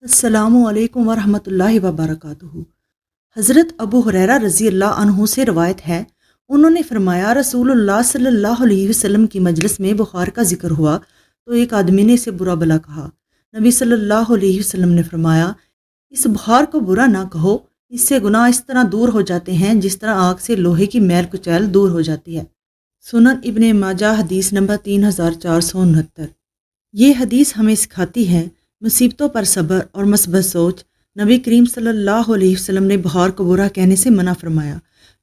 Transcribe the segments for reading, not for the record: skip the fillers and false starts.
السلام علیکم ورحمۃ اللہ وبرکاتہ۔ حضرت ابو ہریرہ رضی اللہ عنہ سے روایت ہے، انہوں نے فرمایا رسول اللہ صلی اللہ علیہ وسلم کی مجلس میں بخار کا ذکر ہوا تو ایک آدمی نے اسے برا بھلا کہا۔ نبی صلی اللہ علیہ وسلم نے فرمایا، اس بخار کو برا نہ کہو، اس سے گناہ اس طرح دور ہو جاتے ہیں جس طرح آگ سے لوہے کی میل کچیل دور ہو جاتی ہے۔ سنن ابن ماجہ حدیث نمبر 3469۔ یہ حدیث ہمیں سکھاتی ہے مصیبتوں پر صبر اور مثبت سوچ۔ نبی کریم صلی اللہ علیہ وسلم نے بخار کو برا کہنے سے منع فرمایا،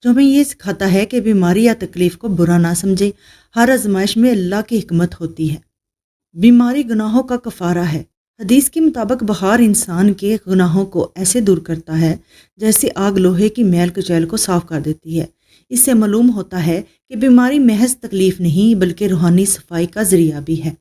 جو ہمیں یہ سکھاتا ہے کہ بیماری یا تکلیف کو برا نہ سمجھے۔ ہر آزمائش میں اللہ کی حکمت ہوتی ہے۔ بیماری گناہوں کا کفارہ ہے۔ حدیث کے مطابق بخار انسان کے گناہوں کو ایسے دور کرتا ہے جیسے آگ لوہے کی میل کچیل کو صاف کر دیتی ہے۔ اس سے معلوم ہوتا ہے کہ بیماری محض تکلیف نہیں بلکہ روحانی صفائی کا ذریعہ بھی ہے۔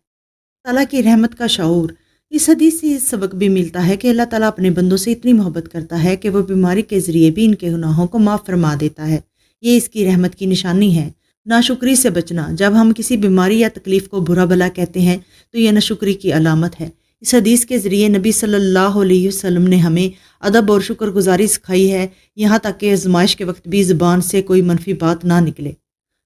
تعالیٰ کی رحمت کا شعور۔ اس حدیث سے یہ سبق بھی ملتا ہے کہ اللہ تعالیٰ اپنے بندوں سے اتنی محبت کرتا ہے کہ وہ بیماری کے ذریعے بھی ان کے گناہوں کو معاف فرما دیتا ہے۔ یہ اس کی رحمت کی نشانی ہے۔ ناشکری سے بچنا۔ جب ہم کسی بیماری یا تکلیف کو برا بھلا کہتے ہیں تو یہ ناشکری کی علامت ہے۔ اس حدیث کے ذریعے نبی صلی اللہ علیہ وسلم نے ہمیں ادب اور شکر گزاری سکھائی ہے، یہاں تک کہ آزمائش کے وقت بھی زبان سے کوئی منفی بات نہ نکلے۔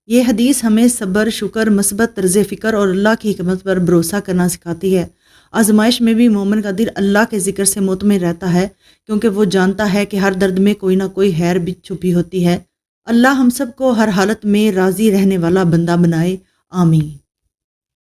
یہ حدیث ہمیں صبر، شکر، مثبت طرز فکر اور اللہ کی حکمت پر بھروسہ کرنا سکھاتی ہے۔ آزمائش میں بھی مومن کا دل اللہ کے ذکر سے مطمئن رہتا ہے، کیونکہ وہ جانتا ہے کہ ہر درد میں کوئی نہ کوئی خیر بھی چھپی ہوتی ہے۔ اللہ ہم سب کو ہر حالت میں راضی رہنے والا بندہ بنائے، آمین۔